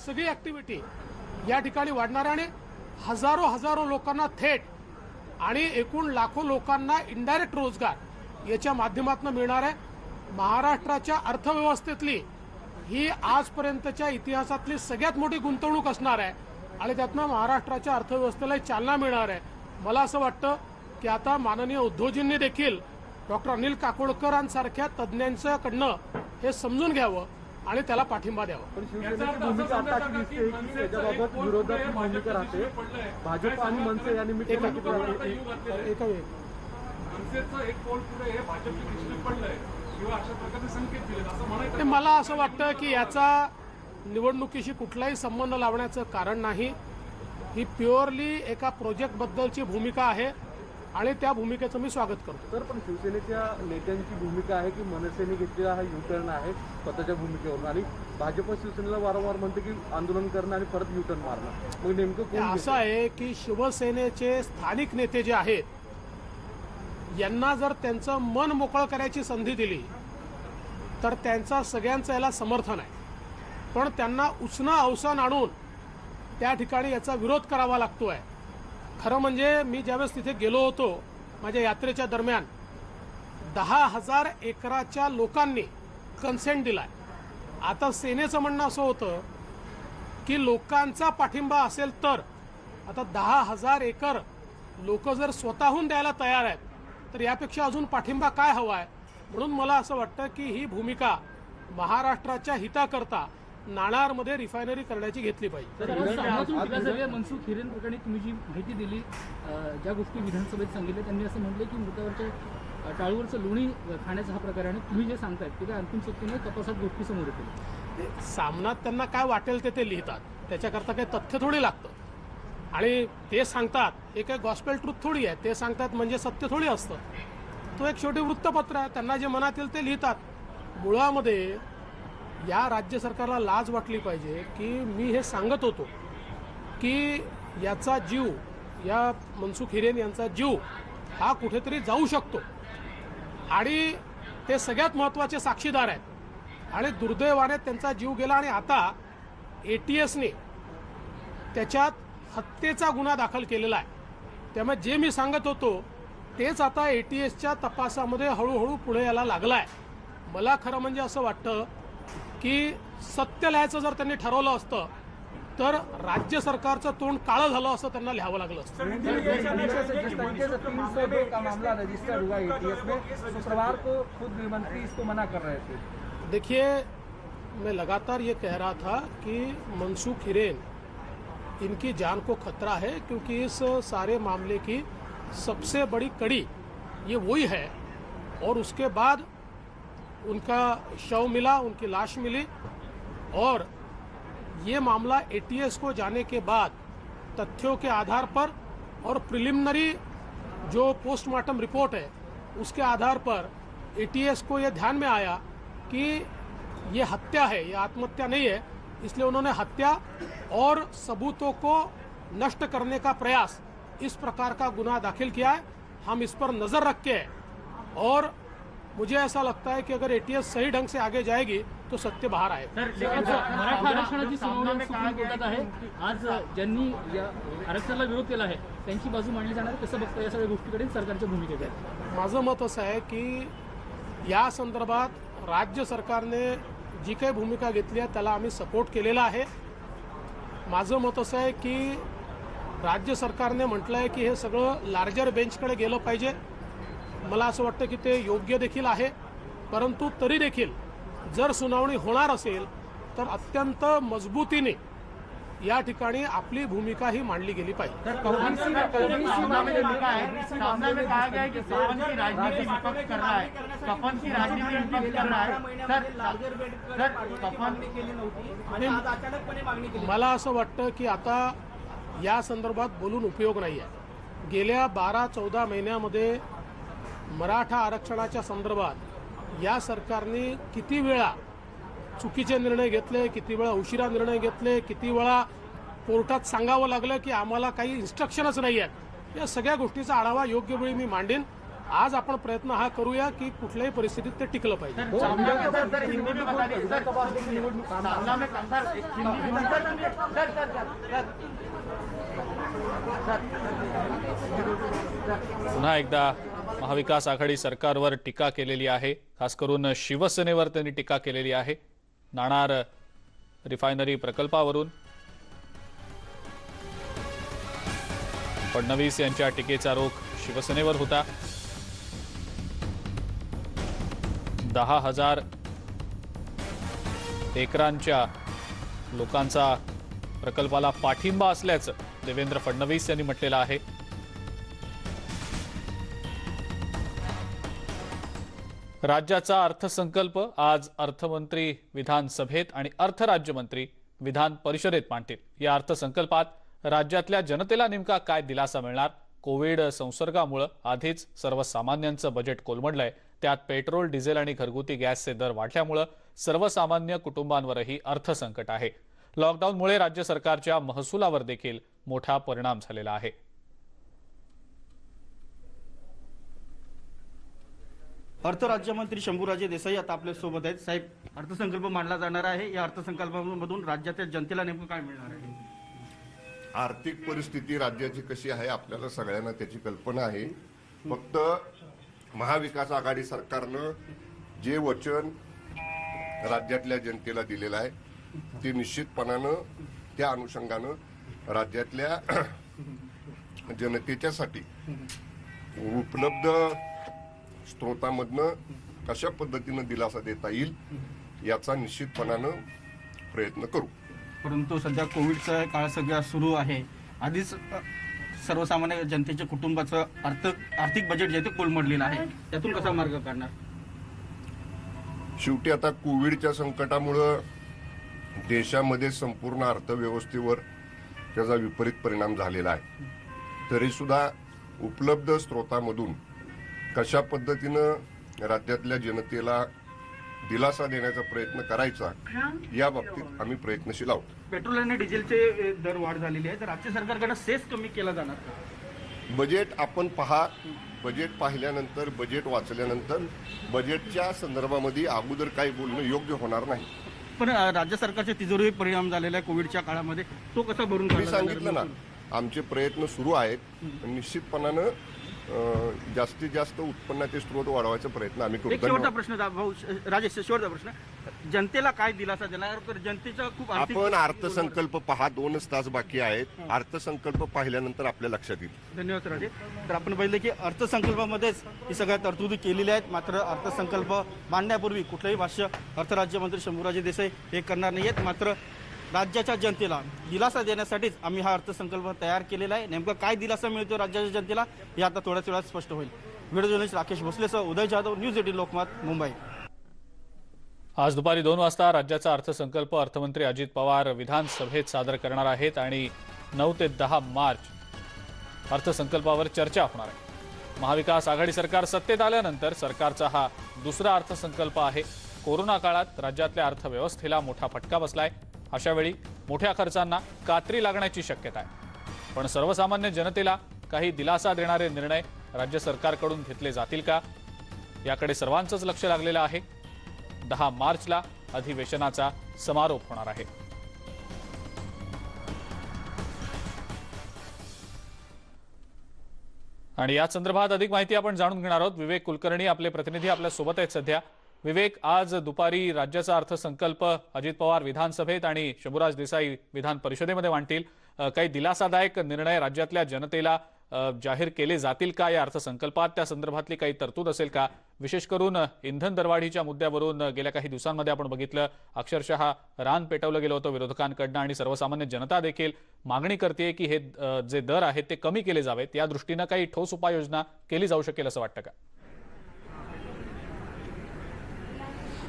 सगळी ऍक्टिव्हिटी या ठिकाणी वाढणार आहे आणि हजारो लोकांना थेट आणि एकूण लाखो लोकांना इनडायरेक्ट रोजगार याच्या माध्यमातून मिळणार आहे। महाराष्ट्राच्या अर्थव्यवस्थेतली ही आजपर्यंतच्या इतिहासातली सगळ्यात मोठी गुंतवणूक असणार आहे आणि त्यातनं महाराष्ट्राच्या अर्थव्यवस्थेला चालना मिळणार आहे। मला असं वाटतं की आता माननीय उद्योजकांनी देखील डॉक्टर अनिल काकोडकरांसारख्या तज्ज्ञांच्याकडनं हे समजून घ्यावं आणि त्याला पाठिंबा द्यावा। पण शिवसेनेची भूमिका आता अशी दिसते की त्याच्याबाबत विरोधात भूमिका राहते। भाजप आणि मनसे या निमित्ताने एका वेळी मनसेचं एक पाऊल पुढे हे भाजपच्या दिशेने पडलंय किंवा अशा प्रकारचे संकेत दिलेत असं म्हणायचं। मला असं वाटतं की याचा निवडणुकीशी कुठलाही संबंध लावण्याचं कारण नाही। ही प्युअरली एका प्रोजेक्टबद्दलची भूमिका आहे आणि त्या भूमिकेचं मी स्वागत करतो। तर पण शिवसेनेच्या नेत्यांची भूमिका आहे की मनसेने घेतलेला हा युटर्न आहे स्वतःच्या भूमिकेवरून आणि भाजप शिवसेनेला वारंवार म्हणते की आंदोलन करणं आणि परत युटर्न मारणं। मग नेमकं कोण असं आहे की शिवसेनेचे स्थानिक नेते जे आहेत यांना जर त्यांचं मन मोकळं करायची संधी दिली तर त्यांचा सगळ्यांचं याला समर्थन आहे, पण त्यांना उसणं अवसान आणून त्या ठिकाणी याचा विरोध करावा लागतोय। खरं म्हणजे मी ज्यावेळेस तिथे गेलो होतो माझ्या यात्रेच्या दरम्यान 10,000 एकराच्या लोकांनी कन्सेंट दिलाय। आता सेनेचं म्हणणं असं होतं की लोकांचा पाठिंबा असेल तर आता 10,000 एकर लोक जर स्वतःहून द्यायला तयार आहेत तर यापेक्षा अजून पाठिंबा काय हवा आहे। म्हणून मला असं वाटतं की ही भूमिका महाराष्ट्राच्या हिताकरता नाणारमध्ये रिफायनरी करण्याची घेतली पाहिजे। मनसुख हिरेन प्रकरणी तुम्ही जी माहिती दिली, ज्या गोष्टी विधानसभेत सांगितल्या, त्यांनी असं म्हटलं की मृतावरच्या टाळूवरचं लोणी खाण्याचा हा प्रकार आहे आणि तुम्ही जे सांगतायत की अंतिम सत्तेने तपासात गोष्टी समोर येतील। सामनात त्यांना काय वाटेल ते लिहितात, त्याच्याकरता काही तथ्य थोडी लागतं आणि ते सांगतात हे काही गॉस्पेल ट्रूथ थोडी आहे, ते सांगतात म्हणजे सत्य थोडी असतं। तो एक शेवटी वृत्तपत्र आहे, त्यांना जे मनात येईल ते लिहितात। मुळामध्ये या राज्य सरकारला लाज वाटली पाहिजे की मी हे सांगत होतो की याचा जीव, या मनसुख हिरेन यांचा जीव हा कुठेतरी जाऊ शकतो आणि ते सगळ्यात महत्त्वाचे साक्षीदार आहेत आणि दुर्दैवाने त्यांचा जीव गेला आणि आता ATSने त्याच्यात हत्येचा गुन्हा दाखल केलेला आहे। त्यामुळे जे मी सांगत होतो तेच आता ATSच्या तपासामध्ये हळूहळू पुढे यायला लागलं आहे। मला खरं म्हणजे असं वाटतं की सत्य लिहायचं जर त्यांनी ठरवलं असतं तर राज्य सरकारचं तोंड काळं झालं असं त्यांना लिहावं लागलं असतं। देखिए, मैं लगातार ये कह रहा था कि मनसुख हिरेन इनकी जान को खतरा है क्योंकि इस सारे मामले की सबसे बड़ी कड़ी ये वही है और उसके बाद उनका शव मिला, उनकी लाश मिली और ये मामला ATS को जाने के बाद तथ्यों के आधार पर और प्रिलिमिनरी जो पोस्टमार्टम रिपोर्ट है उसके आधार पर ATS को ये ध्यान में आया कि ये हत्या है, ये आत्महत्या नहीं है, इसलिए उन्होंने हत्या और सबूतों को नष्ट करने का प्रयास इस प्रकार का गुनाह दाखिल किया है। हम इस पर नज़र रख के और मुझे ऐसा लगता है कि अगर ATS सही ढंग से आगे जाएगी तो सत्य बाहर आएगा। मराठा आरक्षणाची सुनावणी सुप्रीम कोर्टात आहे। आज ज्यांनी या आरक्षणाला विरोध केला आहे त्यांची बाजू मांडली जाणार, कसं बघता या सगळ्या गोष्टीकडे सरकारच्या भूमिकेकडे? माझं मत असं आहे की या संदर्भात राज्य सरकारने जी काही भूमिका घेतली आहे त्याला आम्ही सपोर्ट केलेला आहे। माझं मत असं आहे की राज्य सरकारने म्हटलं आहे की हे सगळं लार्जर बेंचकडे गेलं पाहिजे। मला असं वाटतं की ते योग्य देखील आहे, परंतु तरी देखील जर सुनावणी होणार असेल तर अत्यंत मजबूतीने या ठिकाणी आपली भूमिका ही मांडली गेली पाहिजे। मला असं वाटतं की आता या संदर्भात बोलून उपयोग नाही आहे। गेल्या 12-14 महिन्यामध्ये मराठा आरक्षणाच्या संदर्भात या सरकारने किती वेळा चुकीचे निर्णय घेतले, किती वेळा उशिरा निर्णय घेतले, किती वेळा कोर्टात सांगावं लागलं की आम्हाला काही इन्स्ट्रक्शनच नाही आहेत। या सगळ्या गोष्टीचा आढावा योग्य वेळी मी मांडेन आज आपण प्रयत्न हा करूया की कुठल्याही परिस्थितीत ते टिकलं पाहिजे. पुन्हा एकदा महाविकास आघाडी सरकारवर टीका केलेली आहे. खास करून शिवसेनेवर त्यांनी टीका केलेली आहे. नाणार रिफायनरी प्रकल्पावरून फडणवीस यांच्या टीकेचा रोख शिवसेनेवर होता. 10,000 एकरांच्या लोकांचा प्रकल्पाला पाठिंबा असल्याचं देवेंद्र फडणवीस यांनी म्हटलेलं आहे. राज्याचा अर्थसंकल्प आज अर्थमंत्री विधानसभेत आणि अर्थ राज्यमंत्री विधान परिषदेत मांडतील. या अर्थसंकल्पात राज्यातल्या जनतेला नेमका काय दिलासा मिळणार? कोविड संसर्गामुळे आधीच सर्वसामान्यांचं बजेट कोलमडलंय. त्यात पेट्रोल, डिझेल आणि घरगुती गॅसचे दर वाढल्यामुळे सर्वसामान्य कुटुंबांवरही अर्थसंकट आहे. लॉकडाऊनमुळे राज्य सरकारच्या महसुलावर देखील मोठा परिणाम झालेला आहे. अर्थ राज्यमंत्री शंभूराजे देसाई आता आपल्या सोबत आहेत. साहेब, अर्थसंकल्प मांडला जाणार आहे. या अर्थसंकल्पामधून राज्याच्या जनतेला नेमकं काय मिळणार आहे? आर्थिक परिस्थिती राज्याची कशी आहे आपल्याला सगळ्यांना त्याची कल्पना आहे. फक्त महाविकास आघाडी सरकारनं जे वचन राज्यातल्या जनतेला दिलेलं आहे ते निश्चितपणानं त्या अनुषंगानं राज्यातल्या जनतेच्यासाठी उपलब्ध स्त्रोतामधनं कशा पद्धतीनं दिलासा देता येईल याचा निश्चितपणानं प्रयत्न करू. परंतु सध्या कोविडचा काळ सगळा सुरू आहे. आधीच सर्वसामान्य जनतेच्या कुटुंबाचं आर्थिक बजेट जे ते कोलमडलेलं आहे. त्यातून कसा मार्ग काढणार? शेवटी आता कोविडच्या संकटामुळं देशामध्ये संपूर्ण अर्थव्यवस्थेवर त्याचा विपरीत परिणाम झालेला आहे. तरी सुद्धा उपलब्ध स्त्रोतामधून कशा पद्धतीनं राज्यातल्या जनतेला दिलासा देण्याचा प्रयत्न करायचा या बाबतीत आम्ही प्रयत्नशील आहोत. पेट्रोल आणि डिझेलचे दर वाढ झालेली आहे, तर राज्य सरकारकडे सेस कमी केला जाणार का? बजेट आपण पहा. बजेट पाहिल्यानंतर, बजेट वाचल्यानंतर बजेटच्या संदर्भामध्ये अगोदर काही बोलणं योग्य होणार नाही. पण राज्य सरकारच्या तिजोरीवर परिणाम झालेला आहे कोविडच्या काळामध्ये, तो कसा भरून मी सांगितलं ना, आमचे प्रयत्न सुरू आहेत. निश्चितपणानं जास्तीत जास्त उत्पन्नाचे स्रोत वाढवायचा प्रयत्न आम्ही एक शेवटचा करतो. प्रश्न भाऊ राजेश, शेवटचा प्रश्न, जनतेला काय दिलासा देणार? तर जनतेचा खूप आपण अर्थसंकल्प पहा. 2 तास बाकी आहेत. अर्थसंकल्प पाहिल्यानंतर आपल्या लक्षात येईल. धन्यवाद राजे. तर आपण पाहिलं की अर्थसंकल्पामध्येच ही सगळ्या तरतुदी केलेल्या आहेत. मात्र अर्थसंकल्प मांडण्यापूर्वी कुठलंही भाष्य अर्थराज्यमंत्री शंभूराजे देसाई हे करणार नाही आहेत. मात्र राज्याच्या जनतेला दिलासा देण्यासाठीच आम्ही हा अर्थसंकल्प तयार केलेला आहे. नेमकं काय दिलासा मिळतो राज्याच्या जनतेला हे आता थोड्याच वेळात स्पष्ट होईल. व्हिडिओ जर्नलिस्ट राकेश भोसलेसह उदय जाधव, न्यूज 18 लोकमत, मुंबई. आज दुपारी 2 वाजता राज्याचा अर्थसंकल्प अर्थमंत्री अजित पवार विधानसभेत सादर करणार आहेत आणि 9 ते 10 मार्च अर्थसंकल्पावर चर्चा होणार आहे. महाविकास आघाडी सरकार सत्तेत आल्यानंतर सरकारचा हा दुसरा अर्थसंकल्प आहे. कोरोना काळात राज्यातल्या अर्थव्यवस्थेला मोठा फटका बसलाय. अशावेळी मोठ्या खर्चांना कात्री लागण्याची शक्यता आहे. पण सर्वसामान्य जनतेला काही दिलासा देणारे निर्णय राज्य सरकारकडून घेतले जातील का, याकडे सर्वांचंच लक्ष लागलेलं आहे. 10 मार्चला अधिवेशनाचा समारोप होणार आहे. आणि या संदर्भात अधिक माहिती आपण जाणून घेणार आहोत. विवेक कुलकर्णी आपले प्रतिनिधी आपल्या सोबत आहेत सध्या. विवेक, आज दुपारी राज्याचा अर्थसंकल्प अजित पवार विधानसभेत आणि शंभूराज देसाई विधान परिषदेमध्ये मांडतील. काही दिलासादायक निर्णय राज्यातल्या जनतेला जाहीर केले जातील का या अर्थसंकल्पात? त्या संदर्भातली काही तरतूद असेल का? विशेष करून इंधन दरवाढीच्या मुद्द्यावरून गेल्या काही दिवसांमध्ये आपण बघितलं अक्षरशः रान पेटवलं गेलं होतं विरोधकांकडनं आणि सर्वसामान्य जनता देखील मागणी करते की हे जे दर आहेत ते कमी केले जावेत. या दृष्टीनं काही ठोस उपाययोजना केली जाऊ शकेल असं वाटतं का?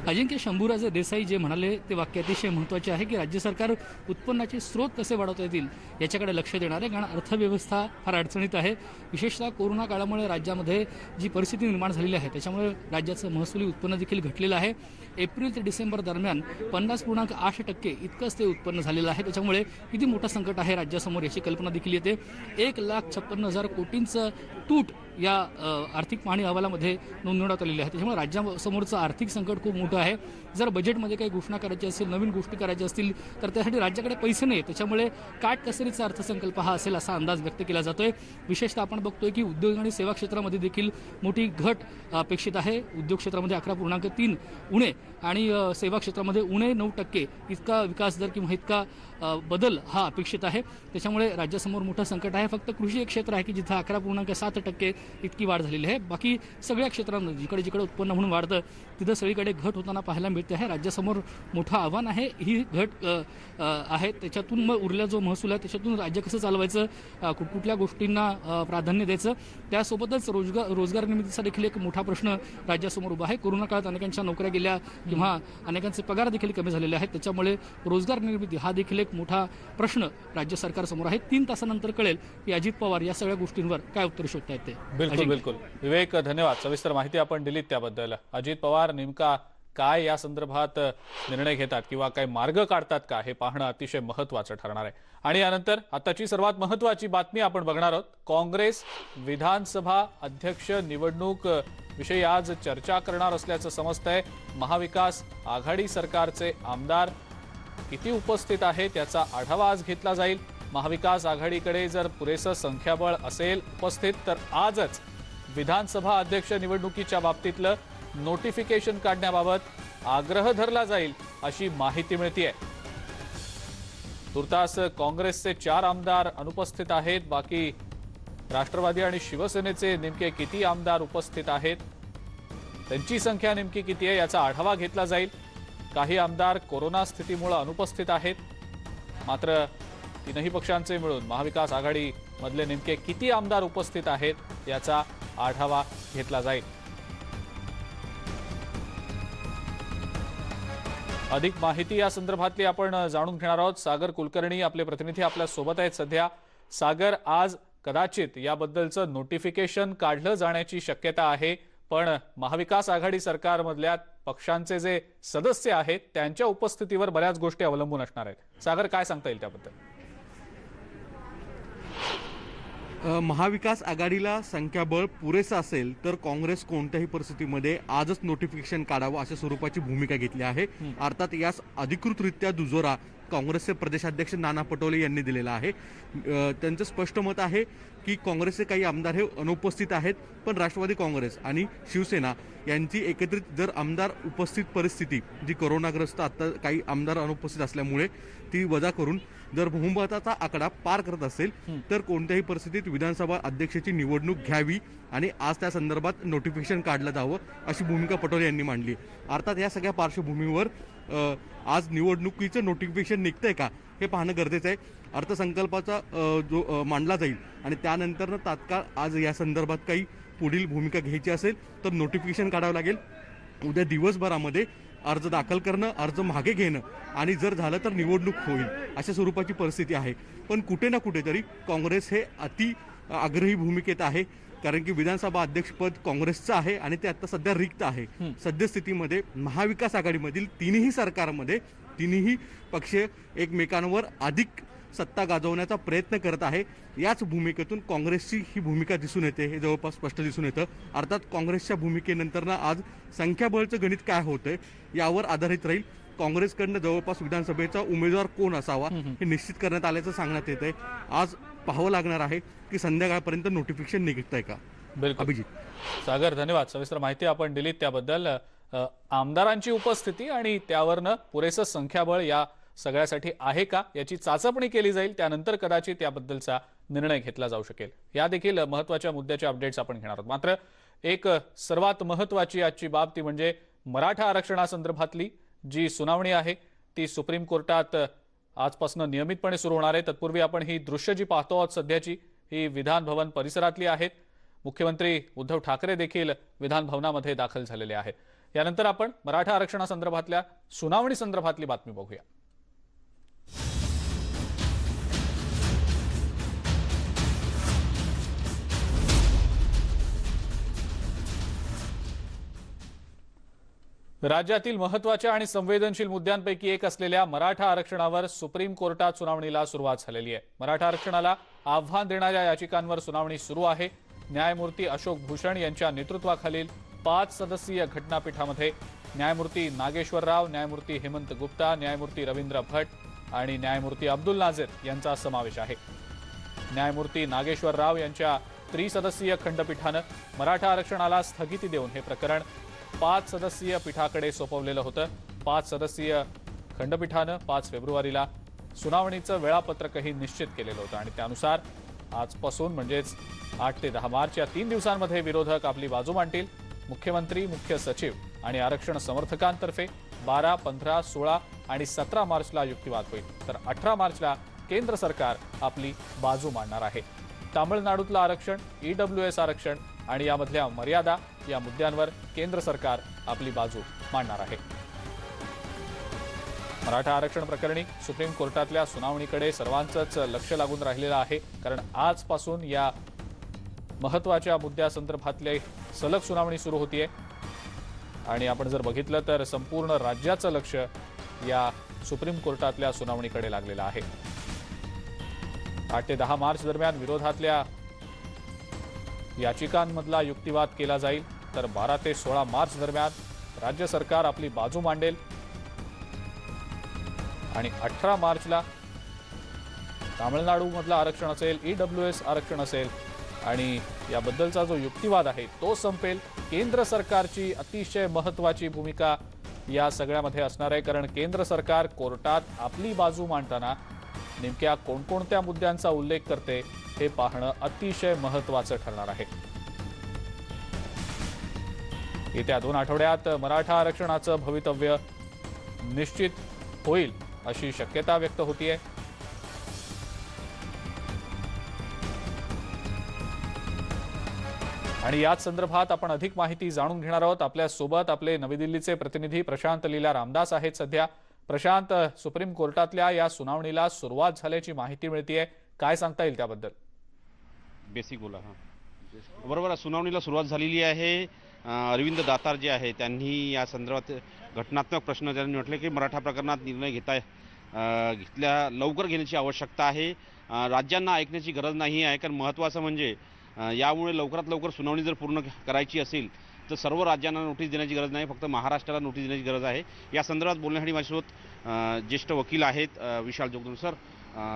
अजिंक्य, शंभूराजे देसाई जे म्हणाले ते वाक्य अतिशय महत्त्वाचे आहे की राज्य सरकार उत्पन्नाचे स्रोत कसे वाढवता येतील याच्याकडे लक्ष देणार आहे. कारण अर्थव्यवस्था फार अडचणीत आहे. विशेषतः कोरोना काळामुळे राज्यामध्ये जी परिस्थिती निर्माण झालेली आहे त्याच्यामुळे राज्याचं महसुली उत्पन्न देखील घटलेलं आहे. एप्रिल ते डिसेंबर दरम्यान 50.8% इतकंच ते उत्पन्न झालेलं आहे. त्याच्यामुळे किती मोठं संकट आहे राज्यासमोर याची कल्पना देखील येते. 1,56,000 कोटींचं तूट या आर्थिक पाहणी अहवालामध्ये नोंदवण्यात आलेली आहे. त्याच्यामुळे राज्यासमोरचं आर्थिक संकट खूप मोठं आहे. जर बजेटमध्ये काही घोषणा करायची असेल, नवीन गोष्टी करायच्या असतील तर त्यासाठी राज्याकडे पैसे नाही. त्याच्यामुळे काटकसरीचा अर्थसंकल्प हा असेल असा अंदाज व्यक्त केला जातोय. विशेषतः आपण बघतोय की उद्योग आणि सेवा क्षेत्रामध्ये देखील मोठी घट अपेक्षित आहे. उद्योग क्षेत्रामध्ये 11.3 उणे आणि सेवा क्षेत्रामध्ये उणे 9% इतका विकास दर किंवा इतका बदल हा अपेक्षित आहे. त्याच्यामुळे राज्यासमोर मोठं संकट आहे. फक्त कृषी एक क्षेत्र आहे की जिथं 11.7% इतकी वाढ झालेली आहे. बाकी सगळ्या क्षेत्रांमध्ये जिकडे जिकडे उत्पन्न म्हणून वाढतं तिथं सगळीकडे घट होताना पाहायला मिळते आहे. राज्यासमोर मोठं आव्हान आहे. ही घट आहे. त्याच्यातून मग उरलेला जो महसूल आहे त्याच्यातून राज्य कसं चालवायचं, कुठल्या गोष्टींना प्राधान्य द्यायचं, त्यासोबतच रोजगार निर्मितीचा देखील एक मोठा प्रश्न राज्यासमोर उभा आहे. कोरोना काळात अनेकांच्या नोकऱ्या गेल्या किंवा अनेकांचे पगार देखील कमी झालेले आहेत. त्याच्यामुळे रोजगार निर्मिती हा देखील एक मोठा प्रश्न राज्य सरकारसमोर आहे. 3 तासानंतर कळेल की अजित पवार या सगळ्या गोष्टींवर काय उत्तर शोधतायत ते. बिलकुल बिलकुल विवेक, धन्यवाद. सविस्तर माहिती आपण दिलीत त्याबद्दल. अजित पवार नेमका काय या संदर्भात निर्णय घेतात किंवा काय मार्ग काढतात का हे पाहणं अतिशय महत्त्वाचं ठरणार आहे. आणि यानंतर आताची सर्वात महत्त्वाची बातमी आपण बघणार आहोत. काँग्रेस विधानसभा अध्यक्ष निवडणूक विषयी आज चर्चा करणार असल्याचं समजतंय. महाविकास आघाडी सरकारचे आमदार किती उपस्थित आहेत याचा आढावा आज घेतला जाईल. महाविकास आघाडीकडे जर पुरेसं संख्याबळ असेल उपस्थित तर आजच विधानसभा अध्यक्ष निवडणुकीच्या बाबतीतलं नोटिफिकेशन काढण्याबाबत आग्रह धरला जाईल अशी माहिती मिळतेय. तुर्तास काँग्रेसचे 4 आमदार अनुपस्थित आहेत. बाकी राष्ट्रवादी आणि शिवसेनेचे नेमके किती आमदार उपस्थित आहेत, त्यांची संख्या नेमकी किती आहे याचा आढावा घेतला जाईल. काही आमदार कोरोना स्थितीमुळे अनुपस्थित आहेत. मात्र तीनही पक्षांचे मिळून महाविकास आघाडी मधले नेमके किती आमदार उपस्थित आहेत याचा आढावा घेतला जाईल. अधिक माहिती या संदर्भातली आपण जाणून घेणार आहोत. सागर कुलकर्णी आपले प्रतिनिधी आपल्या सोबत आहेत सध्या. सागर, आज कदाचित याबद्दलचं नोटिफिकेशन काढलं जाण्याची शक्यता आहे, पण महाविकास आघाडी सरकारमधल्या पक्षांचे जे सदस्य आहेत त्यांच्या उपस्थितीवर बऱ्याच गोष्टी अवलंबून असणार आहेत. सागर, काय सांगता येईल त्याबद्दल? महाविकास आघाडीला संख्याबळ पुरेसं असेल तर काँग्रेस कोणत्याही परिस्थितीमध्ये आजच नोटिफिकेशन काढावं अशा स्वरूपाची भूमिका घेतली आहे. अर्थात यास अधिकृतरित्या दुजोरा काँग्रेसचे प्रदेशाध्यक्ष नाना पटोले यांनी दिलेला आहे. त्यांचं स्पष्ट मत आहे की काँग्रेसचे काही आमदार हे अनुपस्थित आहेत, पण राष्ट्रवादी काँग्रेस आणि शिवसेना यांची एकत्रित जर आमदार उपस्थित परिस्थिती जी कोरोनाग्रस्त आता काही आमदार अनुपस्थित असल्यामुळे ती वजा करून जर बहुमताचा आकडा पार करत असेल तर कोणत्याही परिस्थितीत विधानसभा अध्यक्षाची निवडणूक घ्यावी आणि आज त्या संदर्भात नोटिफिकेशन काढलं जावं अशी भूमिका पटोले यांनी मांडली. अर्थात या सगळ्या पार्श्वभूमीवर आज निवडणुकीचं नोटिफिकेशन निघतंय का हे पाहणं गरजेचं आहे. अर्थसंकल्पाचा जो मांडला जाईल आणि त्यानंतर तात्काळ आज या संदर्भात काही पुढील भूमिका घ्यायची असेल तर नोटिफिकेशन काढावं लागेल. उद्या दिवसभरामध्ये अर्ज दाखल करणं, अर्ज मागे घेणं आणि जर झालं तर निवडणूक होईल अशा स्वरूपाची परिस्थिती आहे. पण कुठे ना कुठेतरी काँग्रेस हे अति आग्रही भूमिकेत आहे, कारण की विधानसभा अध्यक्षपद काँग्रेसचं आहे आणि ते आता सध्या रिक्त आहे. सद्यस्थितीमध्ये महाविकास आघाडीमधील तिन्ही सरकारमध्ये तिन्ही पक्ष एकमेकांवर अधिक सत्ता गाजवण्याचा प्रयत्न करत आहे. याच भूमिकेतून काँग्रेसची ही भूमिका दिसून येते, हे जवळपास स्पष्ट दिसून येतं. अर्थात काँग्रेसच्या भूमिकेनंतर आज संख्याबळचं गणित काय होतंय यावर आधारित राहील. काँग्रेसकडनं जवळपास विधानसभेचा उमेदवार कोण असावा हे निश्चित करण्यात आल्याचं सांगण्यात येत आहे. आज पाहावं लागणार आहे की संध्याकाळपर्यंत नोटिफिकेशन निघतंय का. बिलकुल अभिजित. सागर, धन्यवाद. सविस्तर माहिती आपण दिलीत त्याबद्दल. आमदारांची उपस्थिती आणि त्यावरनं पुरेसं संख्याबळ या सगळ्यासाठी आहे का याची चाचपणी केली जाईल. त्यानंतर कदाचित याबद्दलचा निर्णय घेतला जाऊ शकेल. या देखील महत्त्वाच्या मुद्द्याचे अपडेट्स आपण घेणार आहोत. मात्र एक सर्वात महत्त्वाची आजची बाब ती म्हणजे मराठा आरक्षणासंदर्भातली जी सुनावणी आहे ती सुप्रीम कोर्टात आजपासून नियमितपणे सुरू होणार आहे. तत्पूर्वी आपण ही दृश्य जी पाहतो आहोत सध्याची ही विधान भवन परिसरातली आहेत. मुख्यमंत्री उद्धव ठाकरे देखील विधान भवनामध्ये दाखल झालेले आहेत. यानंतर आपण मराठा आरक्षणासंदर्भातल्या सुनावणी संदर्भातली बातमी बघूया. राज्यातील महत्त्वाच्या आणि संवेदनशील मुद्द्यांपैकी एक असलेल्या मराठा आरक्षणावर सुप्रीम कोर्टात सुनावणीला सुरुवात झालेली आहे. मराठा आरक्षणाला आव्हान देणाऱ्या याचिकांवर सुनावणी सुरू आहे. न्यायमूर्ती अशोक भूषण यांच्या नेतृत्वाखालील 5 सदस्यीय घटनापीठामध्ये न्यायमूर्ती नागेश्वर राव, न्यायमूर्ती हेमंत गुप्ता, न्यायमूर्ती रवींद्र भट आणि न्यायमूर्ती अब्दुल नाझीर यांचा समावेश आहे। न्यायमूर्ती नागेश्वर राव यांच्या त्रिसदस्यीय खंडपीठानं मराठा आरक्षणाला स्थगिती देऊन हे प्रकरण 5 सदस्यीय पीठाकडे सोपवलेलं होतं। 5 सदस्यीय खंडपीठानं 5 फेब्रुवारीला सुनावणीचं वेळापत्रकही निश्चित केलेलं होतं आणि त्यानुसार आजपासून म्हणजेच 8 ते 10 मार्च या 3 दिवसांमध्ये विरोधक आपली बाजू मांडतील। मुख्यमंत्री, मुख्य सचिव आणि आरक्षण समर्थकांतर्फे 12, 15, 16 आणि 17 मार्चला युक्तिवाद होईल, तर 18 मार्चला केंद्र सरकार आपली बाजू मांडणार आहे। तामिळनाडूतलं आरक्षण, EWS आरक्षण आणि यामधल्या मर्यादा या मुद्द्यांवर केंद्र सरकार आपली बाजू मांडणार आहे। मराठा आरक्षण प्रकरणी सुप्रीम कोर्टातल्या सुनावणीकडे सर्वांचंच लक्ष लागून राहिलेलं आहे, कारण आजपासून या महत्त्वाच्या मुद्द्यासंदर्भातली सलग सुनावणी सुरू होतीये आणि आपण जर बघितलं तर संपूर्ण राज्याचं लक्ष या सुप्रीम कोर्टातल्या सुनावणीकडे लागलेलं आहे। 8 ते 10 मार्च दरम्यान विरोधातल्या याचिकांमधला युक्तिवाद केला जाईल, तर 12 ते 16 मार्च दरम्यान राज्य सरकार आपली बाजू मांडेल आणि 18 मार्चला तामिळनाडूमधलं आरक्षण असेल, EWS आरक्षण असेल आणि याबद्दलचा जो युक्तिवाद आहे तो संपेल। केंद्र सरकारची अतिशय महत्त्वाची भूमिका या सगळ्यामध्ये असणार आहे, कारण केंद्र सरकार कोर्टात आपली बाजू मांडताना नेमक्या कोणकोणत्या मुद्द्यांचा उल्लेख करते हे पाहणं अतिशय महत्त्वाचं ठरणार आहे। येत्या 2 आठवड्यात मराठा आरक्षणाचं भवितव्य निश्चित होईल अशी शक्यता व्यक्त होतीये। आणि याच संदर्भात आपण अधिक माहिती जाणून घेणार आहोत। आपल्या सोबत आपले नवी दिल्लीचे प्रतिनिधी प्रशांत लीला रामदास आहेत सध्या। प्रशांत, सुप्रीम कोर्टातल्या या सुनावणीला सुरुवात झाल्याची माहिती मिळतेय, काय सांगता येईल त्याबद्दल? बेसिक बोला। बरोबर, सुनावणीला सुरुवात झालेली आहे। अरविंद दातार जे आहे त्यांनी या संदर्भात घटनात्मक प्रश्न त्यांनी म्हटले की मराठा प्रकरणात निर्णय घेतल्या लवकर घेण्याची आवश्यकता आहे। राज्यांना ऐकण्याची गरज नाही आहे, कारण महत्त्वाचं म्हणजे यामुळे लवकरात लवकर सुनावणी जर पूर्ण करायची असेल तर सर्व राज्यांना नोटीस देण्याची गरज नाही, फक्त महाराष्ट्राला नोटीस देण्याची गरज आहे। या संदर्भात बोलण्यासाठी माझ्यासोबत ज्येष्ठ वकील आहेत विशाल जोगदंड सर,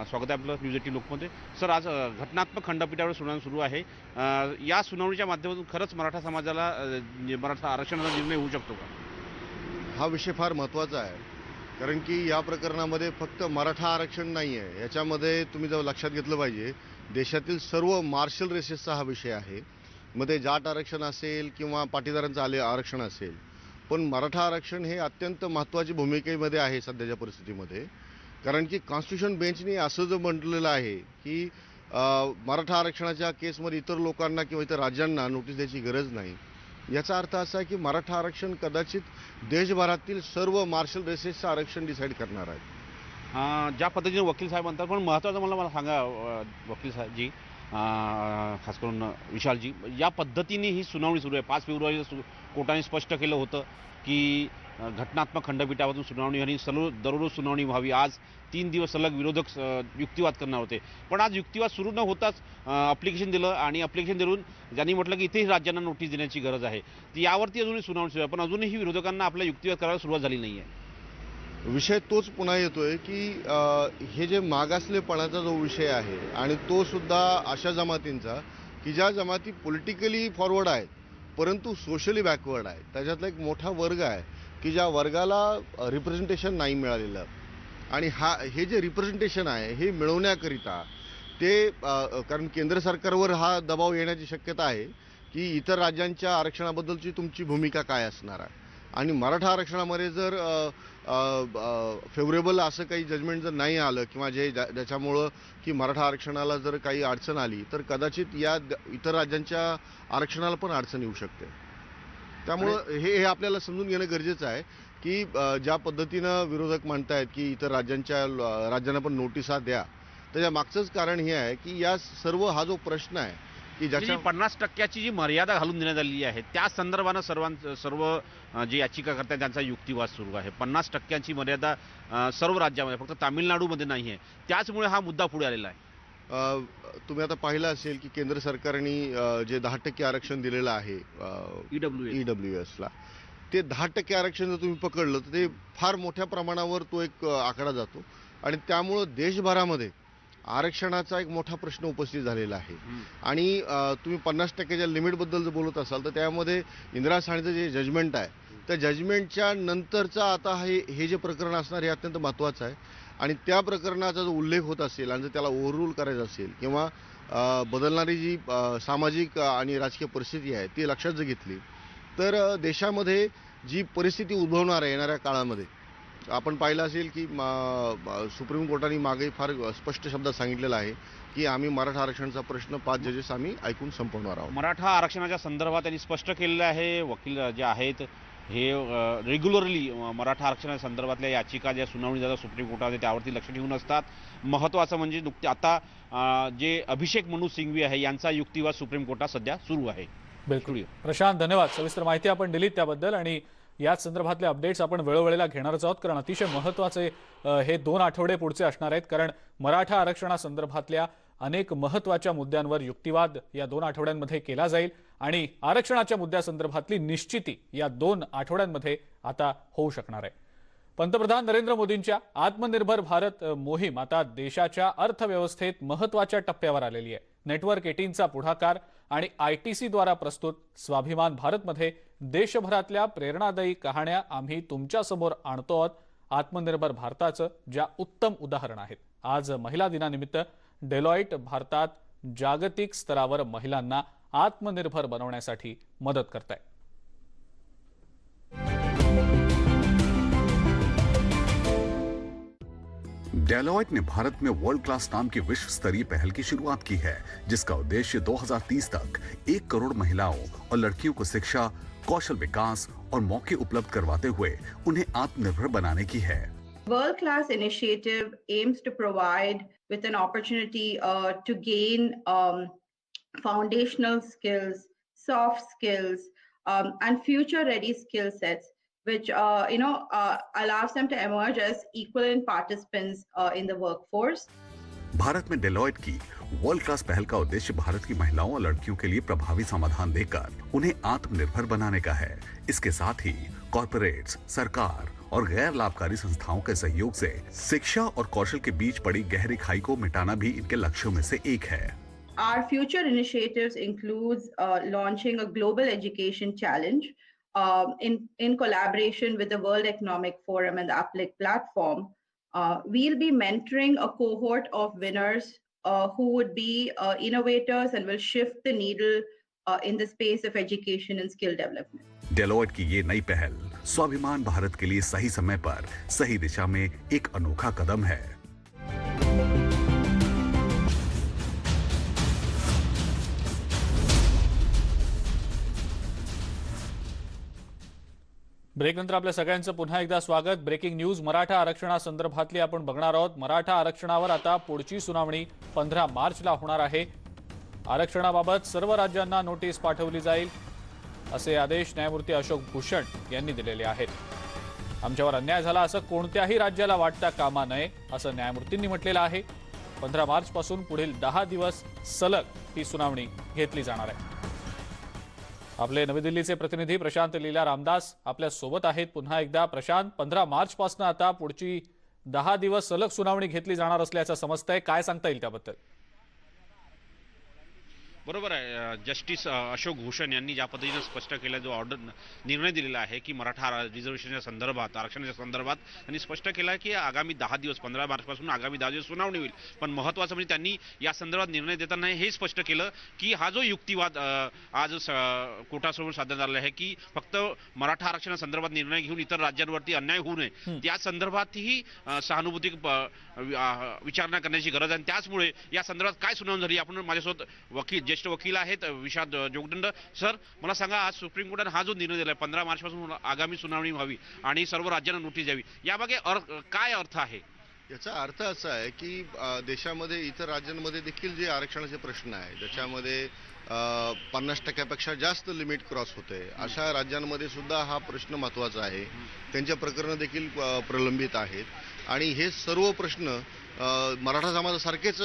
स्वागत आहे आपलं न्यूज 18 लोकमध्ये। सर, आज घटनात्मक खंडपीठावर सुनावणी सुरू आहे। या सुनावणीच्या माध्यमातून खरंच मराठा समाजाला मराठा आरक्षणाचा निर्णय होऊ शकतो का? हा विषय फार महत्त्वाचा आहे, कारण की या प्रकरणामध्ये फक्त मराठा आरक्षण नाही आहे, याच्यामध्ये तुम्ही जर लक्षात घेतलं पाहिजे देशातील सर्व मार्शल रेसेसचा हा विषय आहे। मध्ये जाट आरक्षण असेल किंवा पाटीदारांचं आरक्षण असेल, पण मराठा आरक्षण हे अत्यंत महत्त्वाची भूमिकेमध्ये आहे सध्याच्या परिस्थितीमध्ये, कारण की कॉन्स्टिट्यूशन बेंचने असं जर म्हटलेलं आहे की मराठा आरक्षणाच्या केसमध्ये इतर लोकांना किंवा इतर राज्यांना नोटीस द्यायची गरज नाही। याचा अर्थ असा आहे की मराठा आरक्षण कदाचित देशभरातील सर्व मार्शल रेसेसचं आरक्षण डिसाईड करणार आहे। ज्या पद्धतीने वकील साहेब म्हणतात, पण महत्त्वाचं मला सांगा वकील साहेबजी, खास करून विशालजी, या पद्धतीने ही सुनावणी सुरू आहे। 5 फेब्रुवारीला कोर्टाने स्पष्ट केलं होतं की घटनात्मक खंडपीठामधून सुनावणी आणि दररोज सुनावणी व्हावी। आज 3 दिवस सलग विरोधक युक्तिवाद करणार होते, पण आज युक्तिवाद सुरू न होताच ॲप्लिकेशन दिलं आणि ॲप्लिकेशन देऊन ज्यांनी म्हटलं की इथेही राज्यांना नोटीस देण्याची गरज आहे, ती यावरती अजूनही सुनावणी सुरू आहे, पण अजूनही विरोधकांना आपला युक्तिवाद करायला सुरुवात झाली नाही आहे। विषय तोच पुन्हा येतोय की हे जे मागासलेपणाचा जो विषय आहे आणि तो सुद्धा अशा जमातींचा की ज्या जमाती पॉलिटिकली फॉरवर्ड आहेत परंतु सोशली बॅकवर्ड आहेत, त्याच्यातला एक मोठा वर्ग आहे की ज्या वर्गाला रिप्रेझेंटेशन नाही मिळालेलं, आणि हे जे रिप्रेझेंटेशन आहे हे मिळवण्याकरिता ते कारण केंद्र सरकारवर हा दबाव येण्याची शक्यता आहे की इतर राज्यांच्या आरक्षणाबद्दलची तुमची भूमिका काय असणार आहे, आणि मराठा आरक्षणामध्ये जर फेवरेबल असं काही जजमेंट जर नाही आलं किंवा ज्याच्यामुळं की मराठा आरक्षणाला जर काही अडचण आली तर कदाचित या इतर राज्यांच्या आरक्षणाला पण अडचण येऊ शकते। त्यामुळं हे आपल्याला समजून घेणं गरजेचं आहे की ज्या पद्धतीनं विरोधक म्हणतायत की इतर राज्यांना पण नोटिसा द्या, त्याच्या मागचंच कारण हे आहे की या सर्व हा जो प्रश्न आहे की ज्याच्या 50% जी मर्यादा घालून देण्यात आलेली आहे त्या संदर्भानं सर्व जे याचिका करतात त्यांचा युक्तिवाद सुरू आहे। 50% मर्यादा सर्व राज्यामध्ये, फक्त तामिळनाडूमध्ये नाही आहे, त्याचमुळे हा मुद्दा पुढे आलेला आहे। तुम्ही आता पाहिलं असेल की केंद्र सरकारने जे 10% आरक्षण दिलेलं आहे EWSला, ते 10% आरक्षण जर तुम्ही पकडलं तर ते फार मोठ्या प्रमाणावर तो एक आकडा जातो आणि त्यामुळं देशभरामध्ये आरक्षणाचा एक मोठा प्रश्न उपस्थित झालेला आहे. आणि तुम्ही 50%च्या लिमिटबद्दल जर बोलत असाल तर त्यामध्ये इंदिरा साहनीचं जे जजमेंट आहे त्या जजमेंटच्या नंतरचा आता हे जे प्रकरण असणार हे अत्यंत महत्त्वाचं आहे. आणि त्या प्रकरणाचा जो उल्लेख होत असेल आणि जर त्याला ओव्हररूल करायचा असेल किंवा बदलणारी जी सामाजिक आणि राजकीय परिस्थिती आहे ती लक्षात जर घेतली तर देशामध्ये जी परिस्थिती उद्भवणार आहे येणाऱ्या काळामध्ये, आपण पाहिलं असेल की सुप्रीम कोर्टाने मागे फार स्पष्ट शब्दात सांगितलेलं आहे की आम्ही मराठा आरक्षणाचा प्रश्न 5 जजेस आम्ही ऐकून संपवणार आहोत. मराठा आरक्षणाच्या संदर्भात त्यांनी स्पष्ट केलेलं आहे. वकील जे आहेत हे रेग्युलरली मराठा आरक्षणाच्या संदर्भातल्या याचिका ज्या सुनावणी जातात सुप्रीम कोर्टात त्यावरती लक्ष ठेवून असतात. महत्त्वाचं म्हणजे आता जे अभिषेक मनु सिंघवी आहे यांचा युक्तिवाद सुप्रीम कोर्टात सध्या सुरू आहे. बिलकुल प्रशांत, धन्यवाद. सविस्तर माहिती आपण दिलीत त्याबद्दल आणि याच संदर्भातले अपडेट्स आपण वेळोवेळेला घेणारच आहोत, कारण अतिशय महत्त्वाचे हे 2 आठवडे पुढचे असणार आहेत. कारण मराठा आरक्षणासंदर्भातल्या अनेक महत्त्वाच्या मुद्द्यांवर युक्तिवाद या 2 आठवड्यांमध्ये केला जाईल आणि आरक्षणाच्या मुद्द्यासंदर्भातली निश्चिती या 2 आठवड्यांमध्ये आता होऊ शकणार आहे. पंतप्रधान नरेंद्र मोदींच्या आत्मनिर्भर भारत मोहीम आता देशाच्या अर्थव्यवस्थेत महत्त्वाच्या टप्प्यावर आलेली आहे. नेटवर्क 18चा पुढाकार आणि ITC द्वारा प्रस्तुत स्वाभिमान भारतमध्ये देशभरातल्या प्रेरणादायी कहाण्या आम्ही तुमच्यासमोर आणतो आहोत. आत्मनिर्भर भारताचं ज्या उत्तम उदाहरण आहेत. आज महिला दिनानिमित्त डेलॉइट भारतात जागतिक स्तरावर महिलांना आत्मनिर्भर बनवण्यासाठी मदत करत आहे. डेलॉइट ने भारत में वर्ल्ड क्लास नाम की विश्व स्तरीय पहल की शुरुआत की है, जिसका उद्देश्य 2030 तक 1 करोड़ महिलाओं और लड़कियों को शिक्षा, कौशल विकास और मौके उपलब्ध करवाते हुए उन्हें आत्मनिर्भर बनाने की है. World Class Initiative aims to provide with an opportunity to gain foundational skills, soft skills, and future-ready skill sets, which allows them to emerge as equivalent participants in the workforce. Bharat में डेलॉइट की world class पहल का उद्देश्य भारत की महिलाओं और लड़कियों के लिए प्रभावी समाधान देकर उन्हें आत्मनिर्भर बनाने का है. इसके साथ ही कॉर्पोरेट्स, सरकार और गैर लाभकारी संस्थाओं के सहयोग से शिक्षा और कौशल के बीच पड़ी गहरी खाई को मिटाना भी इनके लक्ष्यों में से एक है. Our future initiatives includes launching a global education challenge in collaboration with the World Economic Forum and the Uplift platform. We'll be mentoring a cohort of winners who would be innovators and will shift the needle in the space of education and skill development. Deloitte की ये नई पहल स्वाभिमान भारत के लिए सही समय पर सही दिशा में एक अनोखा कदम है. ब्रेकनंतर आपल्या सगळ्यांचं पुन्हा एकदा स्वागत. ब्रेकिंग न्यूज मराठा आरक्षणासंदर्भातली आपण बघणार आहोत. मराठा आरक्षणावर आता पुढची सुनावणी 15 मार्चला होणार आहे. आरक्षणाबाबत सर्व राज्यांना नोटीस पाठवली जाईल असे आदेश न्यायमूर्ती अशोक भूषण यांनी दिलेले आहेत. आमच्यावर अन्याय झाला असं कोणत्याही राज्याला वाटता कामा नये असं न्यायमूर्तींनी म्हटलेलं आहे. 15 मार्च पासून पुढील 10 दिवस सलग ही सुनावणी घेतली जाणार आहे. आपले नवी दिल्लीचे प्रतिनिधी प्रशांत लीला रामदास आपल्या सोबत आहेत. पुन्हा एकदा प्रशांत, 15 मार्च पासून आता पुढची 10 दिवस सलग सुनावणी घेतली जाणार असल्याचं समजतंय. काय सांगता येईल त्याबद्दल? बरोबर आहे. जस्टिस अशोक भूषण यांनी ज्या पद्धतीने स्पष्ट केलं, जो निर्णय दिलेला आहे की मराठा रिझर्वेशनच्या संदर्भात, आरक्षणाच्या संदर्भात त्यांनी स्पष्ट केलं आहे की आगामी 10 दिवस 15 मार्चपासून आगामी 10 दिवस सुनावणी होईल. पण महत्त्वाचं म्हणजे त्यांनी या संदर्भात निर्णय देताना हे स्पष्ट केलं की हा जो युक्तिवाद आज कोर्टासमोर सादर झालेला आहे की फक्त मराठा आरक्षणासंदर्भात निर्णय घेऊन इतर राज्यांवरती अन्याय होऊ नये, त्या संदर्भातही सहानुभूती विचारणा करण्याची गरज आहे. आणि त्याचमुळे या संदर्भात काय सुनावणी झाली, आपण माझ्यासोबत वकील ज्येष्ठ वकील आहेत विशाद जोगदंड. सर, मला सांगा, आज सुप्रीम कोर्टाने हा जो निर्णय दिलाय 15 मार्च पासून आगामी सुनावणी व्हावी आणि सर्व राज्यांना नोटीस द्यावी, यामागे काय अर्थ आहे? याचा अर्थ असा आहे की देशामध्ये इतर राज्यांमध्ये देखील जे आरक्षणाचे प्रश्न आहे त्याच्यामध्ये 50% जास्त लिमिट क्रॉस होते, अशा राज्यांमध्ये सुद्धा हा प्रश्न महत्त्वाचा आहे. त्यांच्या प्रकरणं देखील प्रलंबित आहेत. आणि हे सर्व प्रश्न मराठा समाजासारखेच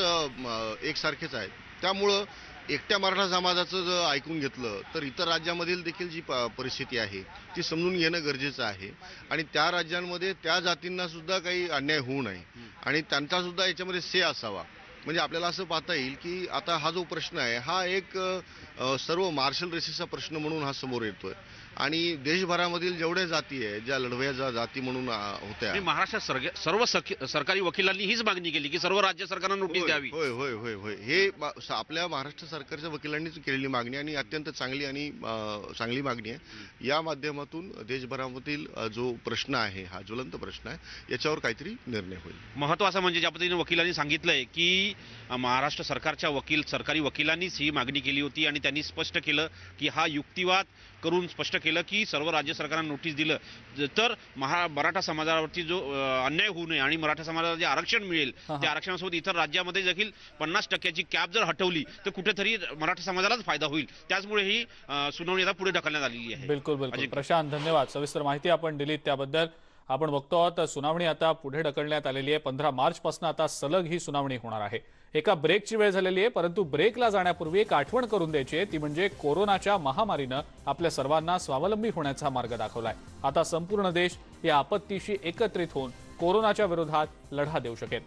एकसारखेच आहेत. त्यामुळं एकट्या मराठा समाजाचं जर ऐकून घेतलं तर इतर राज्यामधील देखील जी परिस्थिती आहे ती समजून घेणं गरजेचं आहे आणि त्या राज्यांमध्ये त्या जातींना सुद्धा काही अन्याय होऊ नये आणि त्यांचा सुद्धा याच्यामध्ये से असावा. म्हणजे आपल्याला असं पाहता येईल की आता हा जो प्रश्न आहे हा एक सर्व मार्शल रेसेसचा प्रश्न म्हणून हा समोर येतोय आणि देशभरामधील जेवढ्या जाती आहे ज्या लढवय्या जाती म्हणून होत्या. महाराष्ट्रात सर्व सरकारी वकिलांनी हीच मागणी केली की सर्व राज्य सरकारना नोटीस द्यावी. होय होय होय होय हे आपल्या महाराष्ट्र सरकारच्या वकिलांनीच केलेली मागणी आणि अत्यंत चांगली मागणी आहे. या माध्यमातून देशभरामधील जो प्रश्न आहे हा ज्वलंत प्रश्न आहे याच्यावर काहीतरी निर्णय होईल. महत्वाचं म्हणजे ज्या पद्धतीने वकिलांनी सांगितलंय की महाराष्ट्र सरकारच्या सरकारी वकिलांनीच ही मागणी केली होती आणि त्यांनी स्पष्ट केलं की हा युक्तिवाद करून स्पष्ट केलं की सर्व राज्य सरकारांना नोटीस दिलं तर मराठा समाजावरती जो अन्याय होऊ नये आणि मराठा समाजाला जे आरक्षण मिळेल त्या आरक्षणासोबत इतर राज्यामध्ये देखील 50% कॅप जर हटवली तर कुठेतरी मराठा समाजालाच फायदा होईल. त्याचमुळे ही सुनावणी आता पुढे ढकलण्यात आलेली आहे. बिलकुल बिलकुल प्रशांत, धन्यवाद. सविस्तर माहिती आपण दिलीत त्याबद्दल. आपण बघतो आहोत सुनावणी आता पुढे ढकलण्यात आलेली आहे. 15 मार्चपासून आता सलग ही सुनावणी होणार आहे. एका ब्रेकची वेळ झालेली आहे, परंतु ब्रेकला जाण्यापूर्वी एक आठवण करून द्यायची आहे, ती म्हणजे कोरोनाच्या महामारीनं आपल्या सर्वांना स्वावलंबी होण्याचा मार्ग दाखवलाय. आता संपूर्ण देश या आपत्तीशी एकत्रित होऊन कोरोनाच्या विरोधात लढा देऊ शकेल.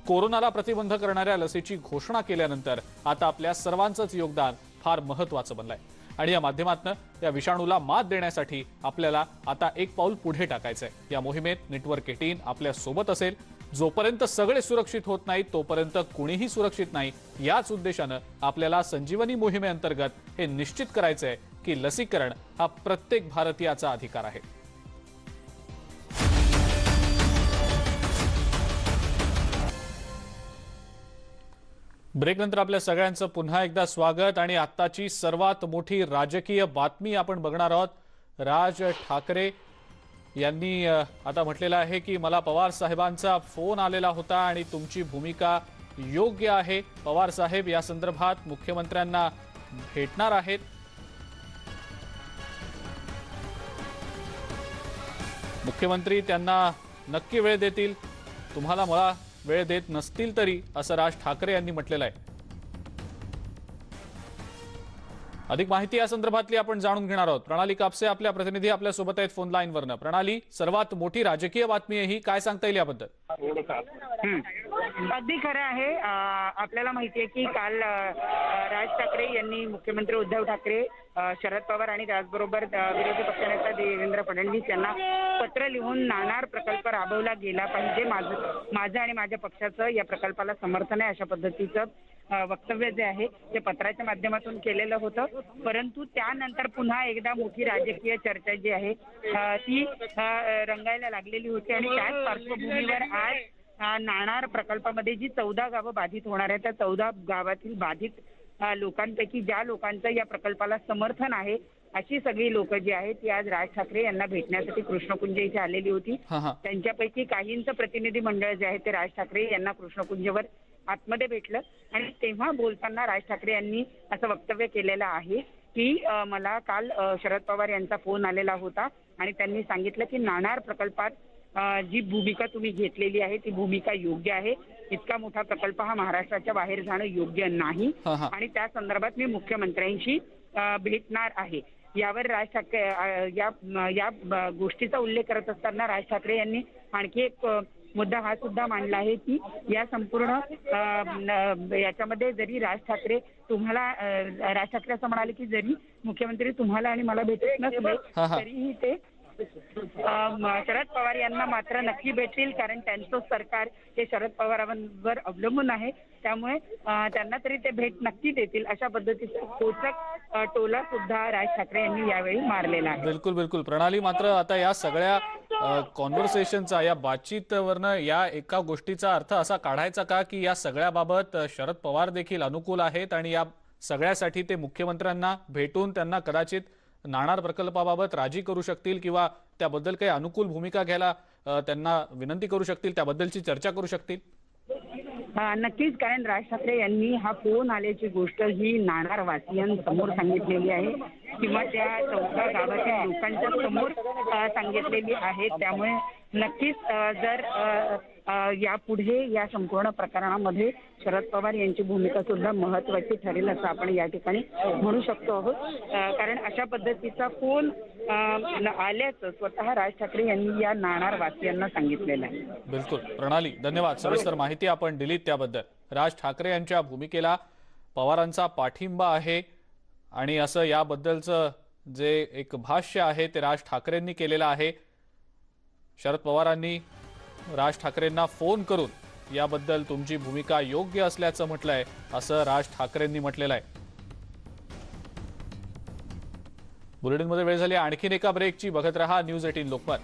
कोरोनाला प्रतिबंध करणाऱ्या लसीची घोषणा केल्यानंतर आता आपल्या सर्वांचंच योगदान फार महत्त्वाचं बनलंय आणि या माध्यमातून या विषाणूला मात देण्यासाठी आपल्याला आता एक पाऊल पुढे टाकायचंय. या मोहिमेत नेटवर्क 18 आपल्या सोबत असेल. जोपर्यंत सगळे सुरक्षित होत नाहीत तोपर्यंत कुणीही सुरक्षित नाही. याच उद्देशानं आपल्याला संजीवनी मोहिमेअंतर्गत हे निश्चित करायचंय की लसीकरण हा प्रत्येक भारतीयाचा अधिकार आहे. ब्रेकनंतर आपल्या सगळ्यांचं पुन्हा एकदा स्वागत आणि आत्ताची सर्वात मोठी राजकीय बातमी आपण बघणार आहोत. राज ठाकरे यांनी आता म्हटलेलं आहे की मला पवार साहेबांचा फोन आलेला होता आणि तुमची भूमिका योग्य आहे. पवार साहेब या संदर्भात मुख्यमंत्र्यांना भेटणार आहेत. मुख्यमंत्री त्यांना नक्की वेळ देतील. तुम्हाला मला वेळ देत नसतील तरी, असं राज ठाकरे यांनी म्हटलेलं आहे. अधिक माहिती या संदर्भातली आपण जाणून घेणार आहोत. प्रणाली कापसे आपल्या प्रतिनिधी आपल्या सोबत आहेत फोन लाईनवरनं. प्रणाली, सर्वात मोठी राजकीय बातमी आहे ही, काय सांगता येईल याबद्दल? अगदी खरं आहे. आपल्याला माहिती आहे की काल राज ठाकरे यांनी मुख्यमंत्री उद्धव ठाकरे, शरद पवार आणि त्याचबरोबर विरोधी पक्षनेता देवेंद्र फडणवीस यांना पत्र लिहून नाणार प्रकल्प राबवला गेला पाहिजे, माझं आणि माझ्या पक्षाचं या प्रकल्पाला समर्थन आहे, अशा पद्धतीचं वक्तव्य जे आहे ते पत्राच्या माध्यमातून केलेलं होतं. परंतु त्यानंतर पुन्हा एकदा मोठी राजकीय चर्चा जी आहे ती रंगायला लागलेली होती आणि त्याच पार्श्वभूमीवर आज नाणार प्रकल्पामध्ये जी 14 गावं बाधित होणार आहेत त्या 14 गावातील बाधित लोकांपैकी ज्या लोकांचं या प्रकल्पाला समर्थन आहे अशी सगळी लोक जी आहेत ती आज राज ठाकरे यांना भेटण्यासाठी कृष्णकुंज इथे आलेली होती. त्यांच्यापैकी काहींचं प्रतिनिधी मंडळ जे आहे ते राज ठाकरे यांना कृष्णकुंजवर आतमध्ये भेटलं आणि तेव्हा बोलताना राज ठाकरे यांनी असं वक्तव्य केलेलं आहे की मला काल शरद पवार यांचा फोन आलेला होता आणि त्यांनी सांगितलं की नाणार प्रकल्पात जी भूमिका तुम्ही घेतलेली आहे ती भूमिका योग्य आहे. इतका मोठा प्रकल्प हा महाराष्ट्राच्या बाहेर जाणं योग्य नाही आणि त्या संदर्भात मी मुख्यमंत्र्यांशी भेटणार आहे. यावर राज ठाकरे या गोष्टीचा उल्लेख करत असताना राज ठाकरे यांनी आणखी एक मुद्दा हा सुद्धा मांडला आहे की या संपूर्ण याच्यामध्ये जरी राज ठाकरे असं म्हणाले की जरी मुख्यमंत्री तुम्हाला आणि मला भेटत नसले तरीही ते शरद पवार यांना मात्र नक्की भेटतील, कारण त्यांचं सरकार हे शरद पवारांवर अवलंबून आहे, त्यामुळे त्यांना तरी ते भेट नक्की देतील, अशा पद्धतीचा खोचक टोला सुद्धा राज ठाकरे यांनी यावेळी मारलेला आहे. बिलकुल बिलकुल. प्रणाली, मात्र आता या सगळ्या कॉन्व्हर्सेशनचा, या बातचीतवरनं या एका गोष्टीचा अर्थ असा काढायचा का की या सगळ्याबाबत शरद पवार देखील अनुकूल आहेत आणि या सगळ्यासाठी ते मुख्यमंत्र्यांना भेटून त्यांना कदाचित नाणार प्रकल्पाबाबत राजी करू शकतील किंवा त्याबद्दल काही अनुकूल भूमिका घ्यायला त्यांना विनंती करू शकतील, त्याबद्दलची चर्चा करू शकतील? नक्कीच, कारण राज ठाकरे यांनी हा फोन आल्याची गोष्ट ही नाणार वासियांसमोर सांगितलेली आहे किंवा त्या 14 गावातील लोकांच्या समोर सांगितलेली आहे. त्यामुळे नक्कीच जर यापुढे या संपूर्ण प्रकरणामध्ये शरद पवार यांची भूमिका सुद्धा महत्वाची ठरेल असं आपण या ठिकाणी म्हणू शकतो आहोत. कारण अशा पद्धतीचा फोन आल्याचं स्वतः राज ठाकरे यांनी या नाणार वासियांना सांगितलेलं आहे. बिलकुल प्रणाली, धन्यवाद. सविस्तर माहिती आपण दिलीत त्याबद्दल. राज ठाकरे यांच्या भूमिकेला पवारांचा पाठिंबा आहे आणि असं याबद्दलचं जे एक भाष्य आहे ते राज ठाकरेंनी केलेलं आहे. शरद पवारांनी राज ठाकरेंना फोन करून याबद्दल तुमची भूमिका योग्य असल्याचं म्हटलंय, असं राज ठाकरेंनी म्हटलेलं आहे. बुलेटिनमध्ये वेळ झाली आणखीन एका ब्रेकची. बघत रहा न्यूज 18 लोकमत.